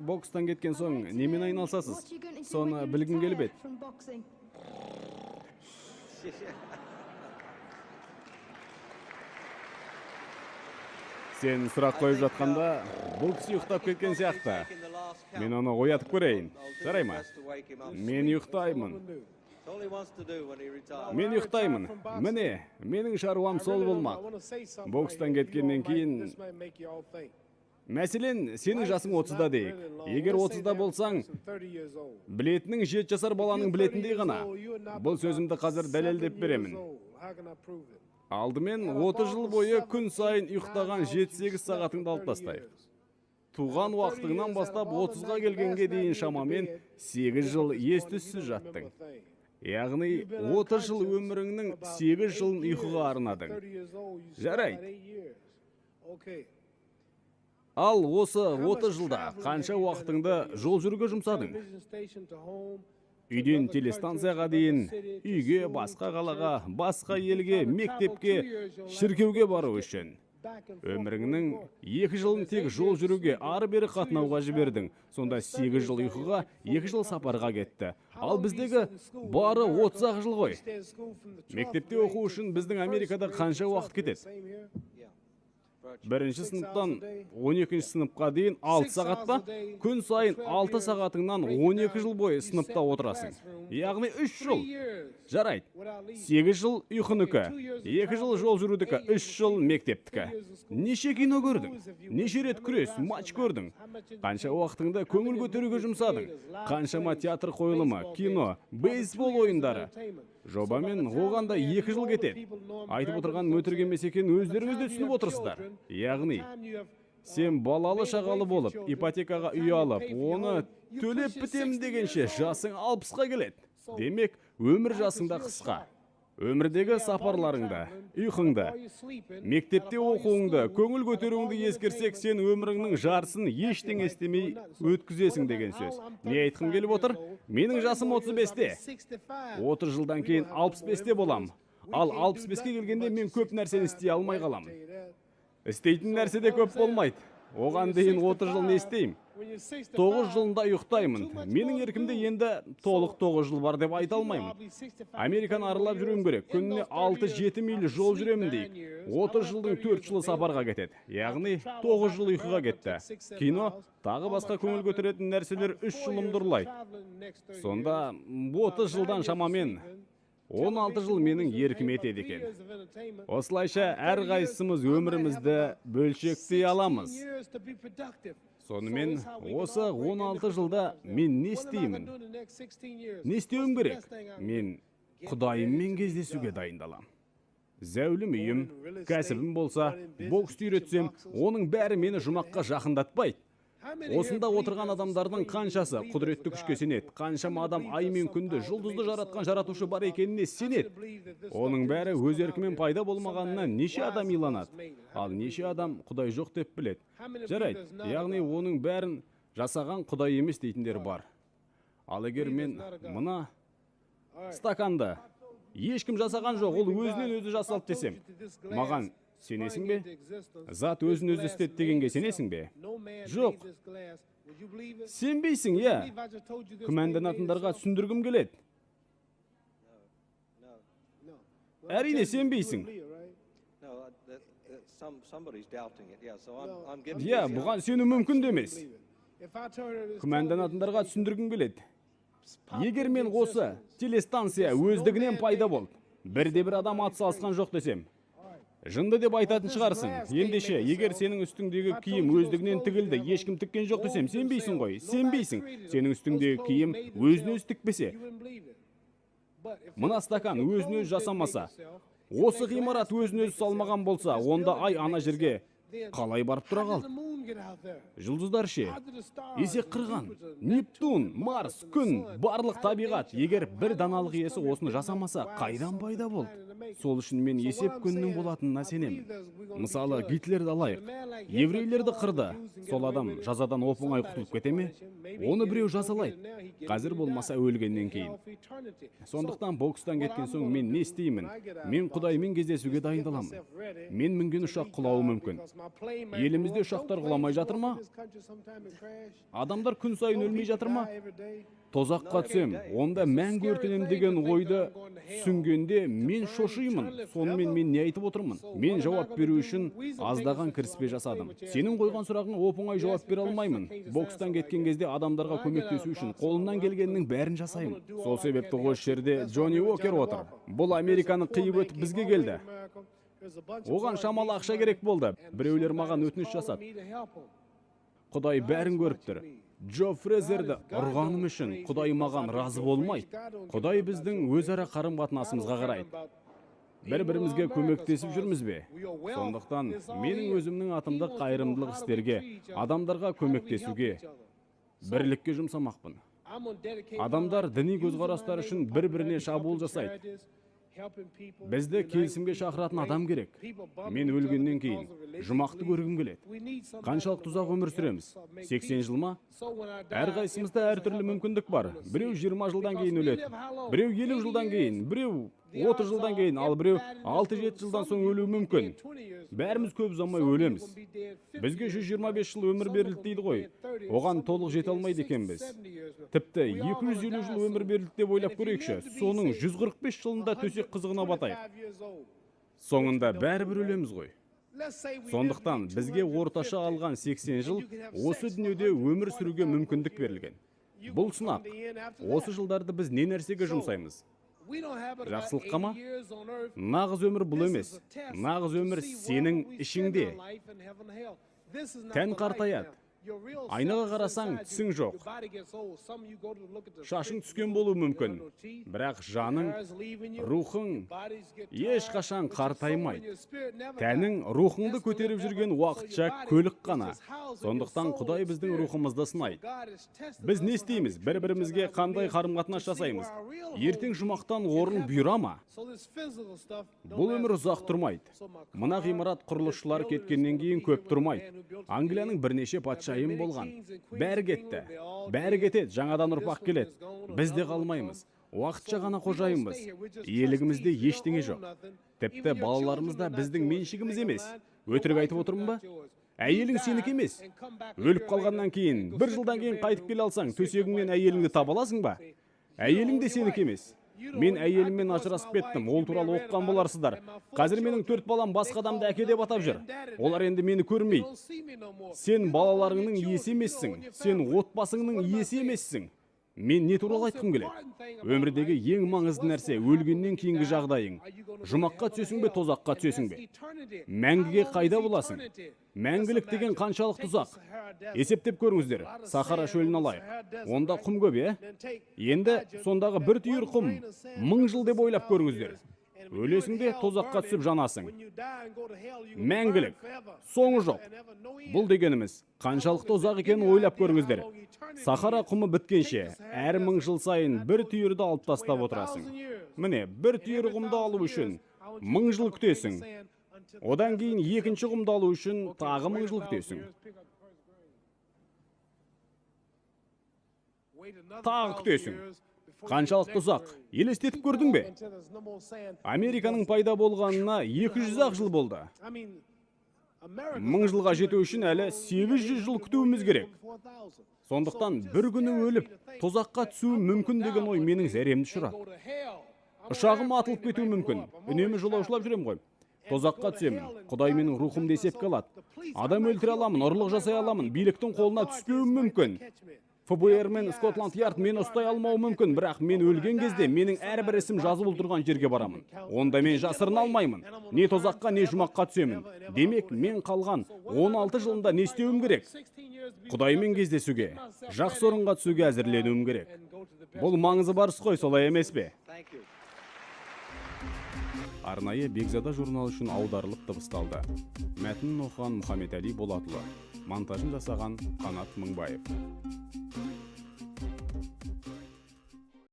Бокстан кеткен соң немен айналысасыз? Соны білгім келіп еді. Сен сұрақ қойып жатқанда, бұл кісі ұйықтап кеткен сияқты. Мен оны оятып көрейін. Жарай ма? Мен ұйықтаймын. Мен ұйықтаймын. Міне, менің шаруам сол болмақ. Бокстан кеткеннен кейін... Мәселен, сенің жасың 30-да дейік. Егер 30-да болсаң, білетінің 7 жасар баланың білетіндей ғана. Бұл сөзімді қазір дәлелдеп беремін. Алдымен 30 жыл бойы күн сайын ұйықтаған 7-8 сағатыңды алып тастайық. Туған уақытыңнан бастап 30-ға келгенге дейін шамамен 8 жыл ес-түссіз жаттың. Яғни 30 жыл өміріңнің 8 жылын ұйқыға арнадың. Жарайды. Ал осы 30 жылда қанша уақытыңды жол жүруге жұмсадың? Үйден телестанцияға дейін, үйге, басқа қалаға, басқа елге, мектепке, шіркеуге бару үшін. Өміріңнің 2 жылын тек жол жүруге, ары-бері қатынауға жібердің. Сонда 8 жыл ұйқыға, 2 жыл сапарға кетті. Ал біздегі бары 30 жыл ғой. Мектепте оқу үшін біздің Америкада қанша уақыт кетеді? Бірінші сыныптан 12 сыныпқа дейін 6 сағат па? Күн сайын 6 сағатыңнан 12 жыл бойы сыныпта отырасың. Яғни 3 жыл. Жарайды. 8 жыл ұйқыныкі, 2 жыл жол жүрудікі, 3 жыл мектептікі. Неше кино көрдің? Неше рет күрес, матч көрдің? Қанша уақытыңды көңіл көтеруге жұмсадың? Қаншама театр қойылымы, кино, бейсбол ойындары? Жобамен оғанда 2 жыл кетеді. Айтып отырған өтірік емес екен, өздеріңіз де түсініп отырсыздар. Яғни, сен балалы шағалы болып, ипотекаға үй алып, оны төлеп бітемін дегенше жасың 60-қа келеді. Демек, өмір жасыңда қысқа. Өмірдегі сапарларыңда, ұйқыңда, мектепте оқуыңды, көңіл көтеруіңді ескерсек, сен өміріңнің жарсын ештеңе істемей өткізесің деген сөз. Не айтқым келіп отыр? Менің жасым 35-те. 30 жылдан кейін 65-те болам. Ал 65-ке келгенде мен көп нәрсені істей алмай қалам. Істейтін нәрсе де көп болмайды. Оған дейін 30 жыл не істеймін? 9 жылында ұйықтаймын. Менің еркімде енді толық 9 жыл бар деп айта алмаймын. Американы аралап жүруім керек. Күніне 6-7 миль жол жүремін дейік. 30 жылдың 4 жылы сапарға кетеді. Яғни 9 жыл ұйқыға кетті. Кино, тағы басқа көңіл көтеретін нәрселер 3 жылымды ұрлайды. Сонда 30 жылдан шамамен 16 жыл менің еркім етеді екен. Осылайша әрқайсымыз өмірімізді бөлшектей аламыз. Сонымен, осы 16 жылда мен не істеймін? Не істеуім керек? Мен Құдайыммен кездесуге дайындалам. Зәулім үйім, кәсібім болса, боксты үйретсем, оның бәрі мені жұмаққа жақындатпайды. Осында отырған адамдардың қаншасы құдіретті күшке сенеді, қаншама адам ай мен күнді жұлдызды жаратқан жаратушы бар екеніне сенеді. Оның бәрі өз еркімен пайда болмағанына неше адам иланады, ал неше адам Құдай жоқ деп біледі. Жарайды, яғни оның бәрін жасаған Құдай емес дейтіндер бар. Ал егер мен мына стаканды ешкім жасаған жоқ, ол өзінен өзі жасалды десем, маған сенесің бе? Зат өзін өзі істеді дегенге сенесің бе? Жоқ. Сенбейсің, иә. Күмәнданатындарға түсіндіргім келеді. Әрине сенбейсің. Иә, бұған сену мүмкін емес. Күмәнданатындарға түсіндіргім келеді. Егер мен осы телестанция өздігінен пайда болды, бірде-бір адам атсалысқан жоқ десем, жынды деп айтатын шығарсың. Ендеше, егер сенің үстіңдегі киім өздігінен тігілді, ешкім тіккен жоқ десем, сенбейсің ғой, сенбейсің. Сенің үстіңдегі киім өзін-өз тікпесе. Мына стакан өзін-өз жасамаса, осы ғимарат өзін-өз салмаған болса, онда ай ана жерге қалай барып тұра қалды? Жұлдыздар ше, есек қырған, Нептун, Марс, күн, барлық табиғат, егер бір даналық иесі осыны жасамаса, қайдан пайда болды? Сол үшін мен есеп күннің болатынына сенемін. Мысалы, Гитлерді алайық. Еврейлерді қырды. Сол адам жазадан оп-оңай құтылып кете ме? Оны біреу жазалайды. Қазір болмаса өлгеннен кейін. Сондықтан бокстан кеткен соң мен не істеймін? Мен Құдаймен кездесуге дайындаламын. Мен мінген ұшақ құлауы мүмкін. Елімізде ұшақтар құламай жатыр ма? Адамдар күн сайын өлмей жатыр ма? Тозаққа түсем, онда мәңгі өртенем деген ойды түсінгенде мен шошимын. Сонымен мен не айтып отырмын? Мен жауап беру үшін аздаған кіріспе жасадым. Сенің қойған сұрағыңа оп-оңай жауап бере алмаймын. Бокстан кеткен кезде адамдарға көмектесу үшін қолымнан келгеннің бәрін жасаймын. Сол себепті осы жерде Джонни Уокер отыр. Бұл Американы қиып өтіп бізге келді. Оған шамалы ақша керек болды. Біреулер маған өтініш жасады. Құдай бәрін көріп тұр. Джо Фрезерді ұрғаным үшін Құдай маған разы болмайды. Құдай біздің өзара қарым-қатынасымызға қарайды. Бір-бірімізге көмектесіп жүрміз бе? Сондықтан менің өзімнің атымды қайырымдылық істерге, адамдарға көмектесуге, бірлікке жұмсамақпын. Адамдар діни көзқарастар үшін бір-біріне шабуыл жасайды. Бізді келісімге шақыратын адам керек. Мен өлгеннен кейін жұмақты көргім келеді. Қаншалықты ұзақ өмір сүреміз? 80 жыл ма? Әрқайсымызда әртүрлі мүмкіндік бар. Біреу 20 жылдан кейін өледі. Біреу 50 жылдан кейін, біреу 30 жылдан кейін, ал біреу 6-7 жылдан соң өлуі мүмкін. Бәріміз көп ұзамай өлеміз. Бізге 125 жыл өмір берілді дейді ғой. Оған толық жете алмайды екенбіз. Тіпті 250 жыл өмір берілді деп ойлап көрейікші. Соның 145 жылында төсек қызығына батайық. Соңында бәрібір өлеміз ғой. Сондықтан бізге орташа алған 80 жыл осы дүниеде өмір сүруге мүмкіндік берілген. Бұл сынақ. Осы жылдарды біз не нәрсеге жұмсаймыз? Жақсылыққа ма? Нағыз өмір бұл емес. Нағыз өмір сенің ішіңде. Тән қартаяды. Айнаға қарасаң, түсің жоқ. Шашың түскен болуы мүмкін. Бірақ жаның, рухың ешқашан қартаймайды. Тәнің рухыңды көтеріп жүрген уақытша көлік қана. Сондықтан Құдай біздің рухымызды сынайды. Біз не істейміз? Бір-бірімізге қандай қарым-қатынас жасаймыз? Ертең жұмақтан орын бұйыра ма? Бұл өмір ұзақ тұрмайды. Мына ғимарат құрылысшылар кеткеннен кейін көп тұрмайды. Англияның бірнеше патшайым болған. Бәрі кетті. Бәрі кетеді, жаңадан ұрпақ келеді. Біз де қалмаймыз. Уақытша ғана қожайынбыз. Иелігімізде ештеңе жоқ. Тіпті балаларымыз да біздің меншігіміз емес. Өтірік айтып отырмын ба? Әйелің сенікі емес. Өліп қалғаннан кейін, бір жылдан кейін қайтып келе алсаң, төсегіңнен әйеліңді таба аласың ба? Әйелің де сенікі емес. Мен әйеліммен ажырасып кеттім, ол туралы оққан боларсыздар. Қазір менің 4 балам басқа адамды әке деп атап жүр. Олар енді мені көрмейді. Сен балаларыңның иесі емессің, сен отбасыңның иесі емессің. Мен не туралы айтқым келеді? Өмірдегі ең маңызды нәрсе өлгеннен кейінгі жағдайың. Жұмаққа түсесің бе, тозаққа түсесің бе? Мәңгіге қайда боласың? Мәңгілік деген қаншалықты ұзақ? Есептеп көріңіздер. Сахара шөлін алайық. Онда құм көп, Енді сондағы бір түйір құм 1000 жыл деп ойлап көріңіздер. Өлесіңде тозаққа түсіп жанасың. Мәңгілік. Соңы жоқ. Бұл дегеніміз қаншалықты ұзақ екенін ойлап көріңіздер. Сахара құмы біткенше, әр 1000 жыл сайын бір түйірді алып тастап отырасың. Міне, бір түйір құмды алу үшін 1000 жыл күтесің. Одан кейін екінші құмды алу үшін тағы 1000 жыл күтесің. Тағы күтесің. Қаншалықты ұзақ? Елестетіп көрдің бе? Американың пайда болғанына 200-ақ жыл болды. 1000 жылға жету үшін әлі 800 жыл күтуіміз керек. Сондықтан бір күні өліп, тозаққа түсуі мүмкін деген ой менің зәремді ұшырады. Ұшағым атылып кетуі мүмкін. Үнемі жолаушылап жүрем ғой. Тозаққа түсемін. Құдай менің рухымды есепке алады. Адам өлтіре аламын, ұрлық жасай аламын, биліктің қолына түспеуім мүмкін. ФБР мен Скотланд Ярд мені ұстай алмауы мүмкін, бірақ мен өлген кезде менің әрбір ісім жазылып тұрған жерге барамын. Онда мен жасырына алмаймын. Не тозаққа, не жұмаққа түсемін. Демек, мен қалған 16 жылында не істеуім керек? Құдаймен кездесуге, жақсы орынға түсуге әзірленуім керек. Бұл маңызы бар іс қой, солай емес пе? Арнайы Бекзада журналы үшін аударылып дыбысталды. Мәтінін оқыған Мұхаммед Әли Болатұлы. Монтажын жасаған Қанат Мыңбаев.